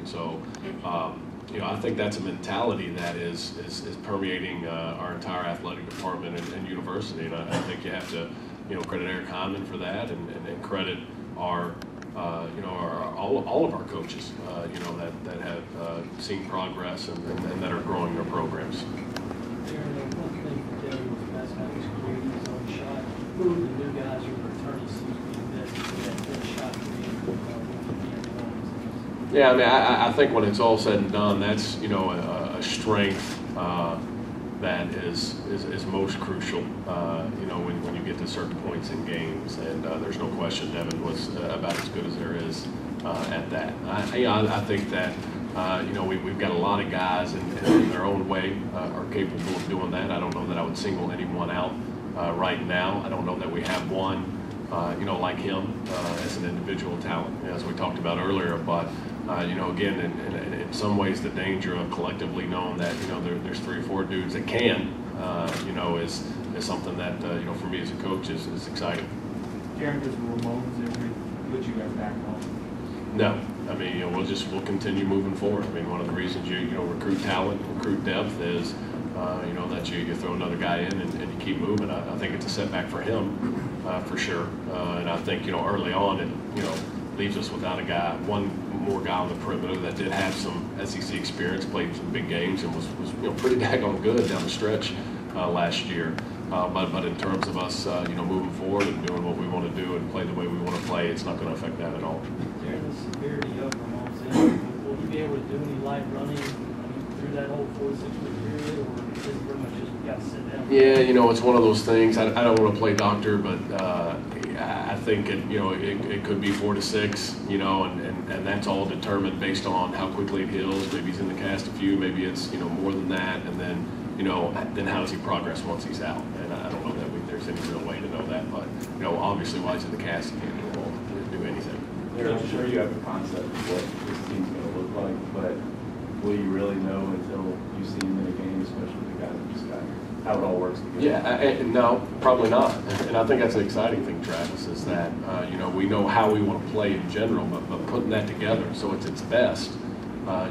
And so, you know, I think that's a mentality that is permeating our entire athletic department and university. And I think you have to, you know, credit Eric Hyman for that, and credit our, you know, all of our coaches, you know, that have seen progress and that are growing their programs. Darrin, one thing for Terry was best how he's creating his own shot. Who of the new guys who are returning seems to be best at that shot creating? Yeah, I mean, I think when it's all said and done, that's, you know, a strength that is most crucial, you know, when you get to certain points in games. And there's no question Devin was about as good as there is at that. I think that, you know, we've got a lot of guys in their own way are capable of doing that. I don't know that I would single anyone out right now. I don't know that we have one, you know, like him as an individual talent, as we talked about earlier. But you know, again, in some ways, the danger of collectively knowing that, you know, there's 3 or 4 dudes that can, you know, is something that, you know, for me as a coach is exciting. Darrin, does Ramones ever put you guys back on? No, I mean, you know, we'll continue moving forward. I mean, one of the reasons you know, recruit talent, recruit depth is, you know, that you throw another guy in and you keep moving. I think it's a setback for him, for sure. And I think, you know, early on, it, you know, leaves us without a guy, one more guy on the perimeter that did have some SEC experience, played some big games, and was you know, pretty daggone good down the stretch last year. But in terms of us, you know, moving forward and doing what we want to do and play the way we want to play, it's not going to affect that at all. Darrin, the severity of Ramones, will he be able to do any light running through that whole 4 to 6 week period, or is it pretty much just got to sit down? Yeah, you know, it's one of those things. I don't want to play doctor, but I think you know, it could be 4 to 6, you know, and that's all determined based on how quickly it heals. Maybe he's in the cast a few, maybe it's, you know, more than that, and then, you know, then how does he progress once he's out? And I don't know that there's any real way to know that, but, you know, obviously while he's in the cast, he can't do anything. I'm sure you have a concept of what this team's going to look like, but will you really know until you see him in a game, especially the guys that just got here? How it all works together? Yeah, no, probably not. And I think that's an exciting thing, Travis, is that, you know, we know how we want to play in general, but putting that together so it's its best,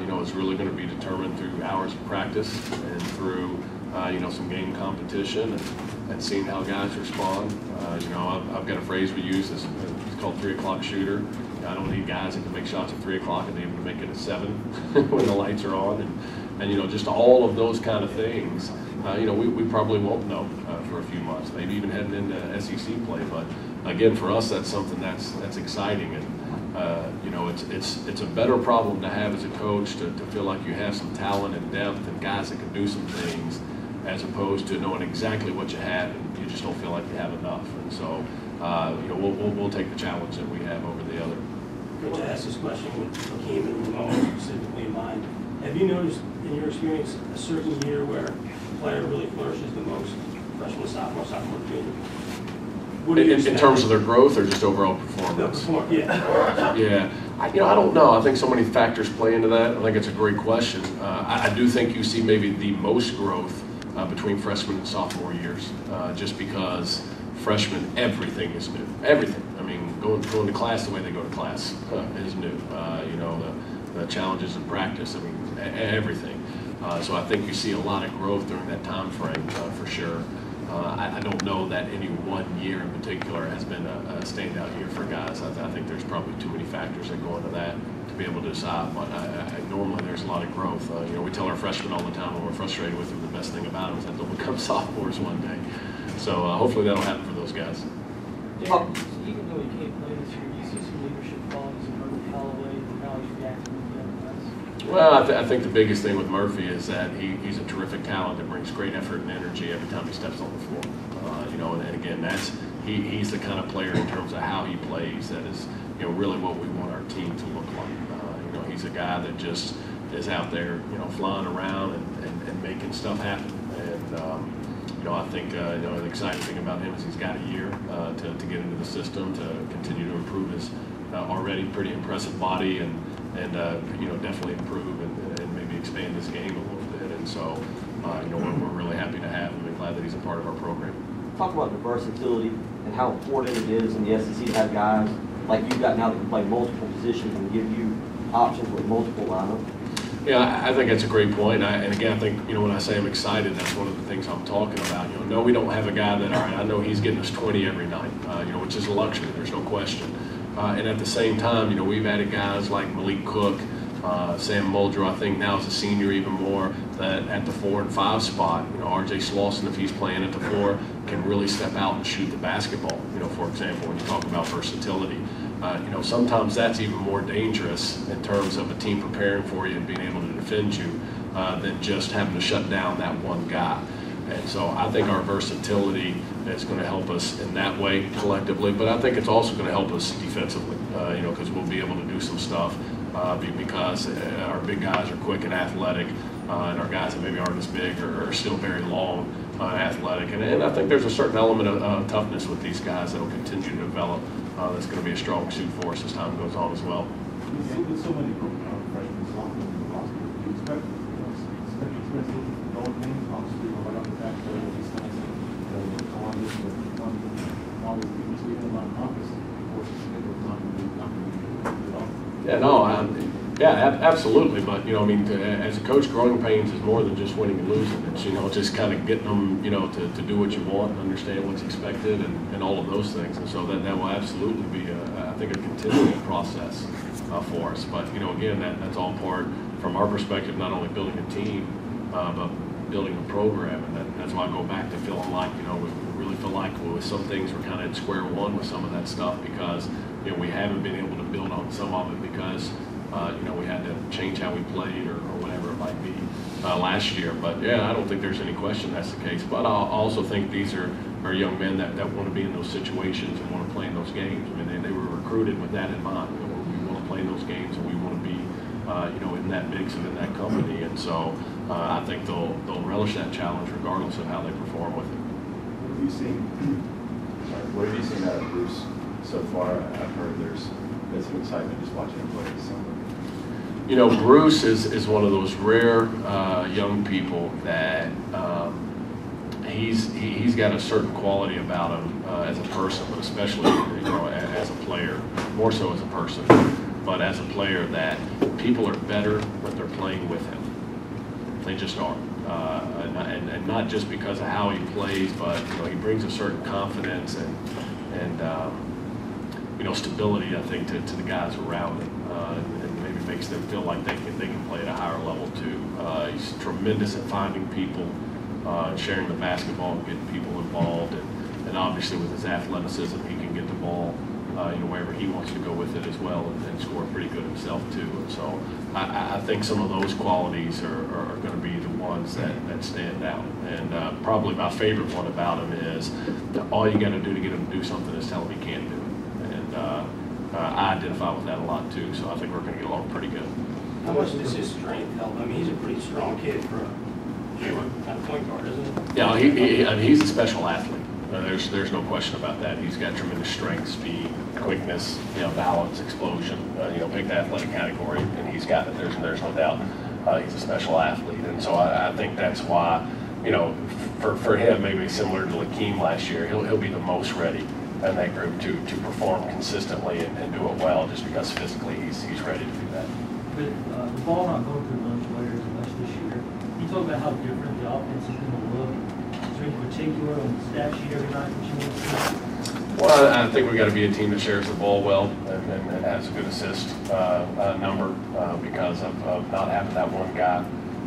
you know, is really going to be determined through hours of practice and through, you know, some game competition and seeing how guys respond. You know, I've got a phrase we use, it's called 3 o'clock shooter. I don't need guys that can make shots at 3 o'clock and able to make it at 7 when the lights are on. And, you know, just all of those kind of things. You know, we probably won't know for a few months, maybe even heading into SEC play. But again, for us, that's something that's exciting, and you know, it's a better problem to have as a coach to feel like you have some talent and depth and guys that can do some things, as opposed to knowing exactly what you have and you just don't feel like you have enough. And so, you know, we'll take the challenge that we have over the other. I want to ask this question with Hakeem and Ramon specifically in mind. Have you noticed in your experience a certain year where a player really flourishes the most, freshman, sophomore, junior? In terms of their growth or just overall performance? Yeah. Yeah. You know, I don't know. I think so many factors play into that. I think it's a great question. I do think you see maybe the most growth between freshman and sophomore years, just because freshmen, everything is new. Everything. I mean, going to class the way they go to class is new. You know, the challenges in practice. I mean, everything. So I think you see a lot of growth during that time frame for sure. I don't know that any one year in particular has been a standout year for guys. I think there's probably too many factors that go into that to be able to decide. But normally there's a lot of growth. You know, we tell our freshmen all the time when we're frustrated with them, the best thing about them is that they'll become sophomores one day. So hopefully that'll happen for those guys. Yeah, even though he can't play this year, you see some leadership qualities in Murphy Holloway and how he's reacting with the other guys? Well, I think the biggest thing with Murphy is that he's a terrific talent that brings great effort and energy every time he steps on the floor. You know, and again, he's the kind of player in terms of how he plays that is, you know, really what we want our team to look like. You know, he's a guy that just is out there, you know, flying around and making stuff happen. And you know, I think you know, the exciting thing about him is he's got a year to get into the system, to continue to improve his already pretty impressive body, and you know, definitely improve and maybe expand his game a little bit. And so, you know, we're really happy to have him and glad that he's a part of our program. Talk about the versatility and how important it is in the SEC to have guys like you've got now that can play multiple positions and give you options with multiple lineups? Yeah, I think that's a great point. And again, I think, when I say I'm excited, that's one of the things I'm talking about. No, we don't have a guy that, all right, I know he's getting us 20 every night, which is a luxury, there's no question. And at the same time, we've added guys like Malik Cook, Sam Muldrow, I think now as a senior even more, that at the 4 and 5 spot, R.J. Slauson, if he's playing at the 4, can really step out and shoot the basketball, for example, when you talk about versatility. Sometimes that's even more dangerous in terms of a team preparing for you and being able to defend you than just having to shut down that one guy. And so I think our versatility is going to help us in that way collectively, but I think it's also going to help us defensively, because we'll be able to do some stuff because our big guys are quick and athletic, and our guys that maybe aren't as big are still very long and athletic. And I think there's a certain element of toughness with these guys that will continue to develop. That's going to be a strong suit for us as time goes on as well. With so many freshmen slots in the roster, do you expect expensive gold names, obviously, right off the back, these guys, Columbus, with all these people speaking about conference, of course, it's not going to be at all. Yeah, no, yeah, absolutely. But, as a coach, growing pains is more than just winning and losing. It's, just kind of getting them, to do what you want, understand what's expected, and all of those things. And so that will absolutely be, I think, a continuing process for us. But, again, that's all part, from our perspective, not only building a team, but building a program. And that's why I go back to feeling like, we really feel like with some things we're kind of at square one with some of that stuff because, we haven't been able to build on some of it because, we had to change how we played or whatever it might be last year. But yeah, I don't think there's any question that's the case. But I also think these are young men that want to be in those situations and want to play in those games. I mean, they were recruited with that in mind. We want to play in those games and we want to be, in that mix and in that company. And so I think they'll relish that challenge regardless of how they perform with it. What have you seen out of Bruce so far? I've heard there's been some excitement just watching him play this summer. Bruce is one of those rare young people that he's got a certain quality about him as a person, but especially as a player, more so as a person, but as a player that people are better when they're playing with him. They just are. And not just because of how he plays, but he brings a certain confidence and stability, I think, to the guys around him, and maybe makes them feel like they can play at a higher level too. He's tremendous at finding people, sharing the basketball, and getting people involved, and obviously with his athleticism, he can get the ball wherever he wants to go with it as well, and score pretty good himself too. And so I think some of those qualities are going to be the ones that stand out. And probably my favorite one about him is all you got to do to get him to do something is tell him he can't do it. And I identify with that a lot too, so I think we're going to get along pretty good. How much does his strength help? I mean, he's a pretty strong kid for a kind of point guard, isn't he? Yeah, I mean, he's a special athlete. There's no question about that. He's got tremendous strength, speed, quickness, balance, explosion. Pick the athletic category, and he's got it. There's no doubt. He's a special athlete, and so I think that's why, for him, maybe similar to Lakeem last year, he'll be the most ready in that group to perform consistently and do it well, just because physically he's ready to do that. But the ball not going through those players much this year. Can you talk about how different the offense is going to look? Is there any particular on the stat sheet every night that you want to see? Well, I think we've got to be a team that shares the ball well and has a good assist number because of not having that one guy.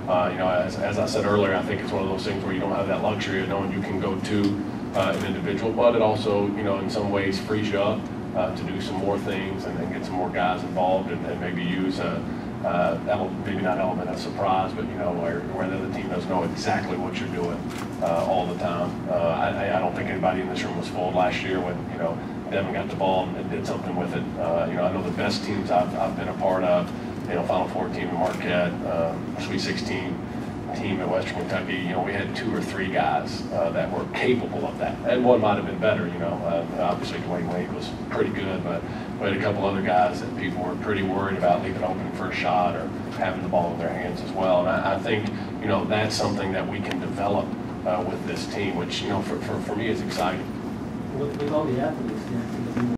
As I said earlier, I think it's one of those things where you don't have that luxury of knowing you can go to an individual, but it also, in some ways frees you up to do some more things and get some more guys involved and maybe use maybe not element of surprise, but where the other team doesn't know exactly what you're doing all the time. I don't think anybody in this room was fooled last year when Devin got the ball and did something with it. I know the best teams I've been a part of, Final Four team at Marquette, Sweet 16 team at Western Kentucky, we had 2 or 3 guys that were capable of that, and one might have been better. Obviously Dwayne Wade was pretty good, but we had a couple other guys that people were pretty worried about leaving open for a shot or having the ball in their hands as well. And I think that's something that we can develop with this team, which for me is exciting. With all the athletes,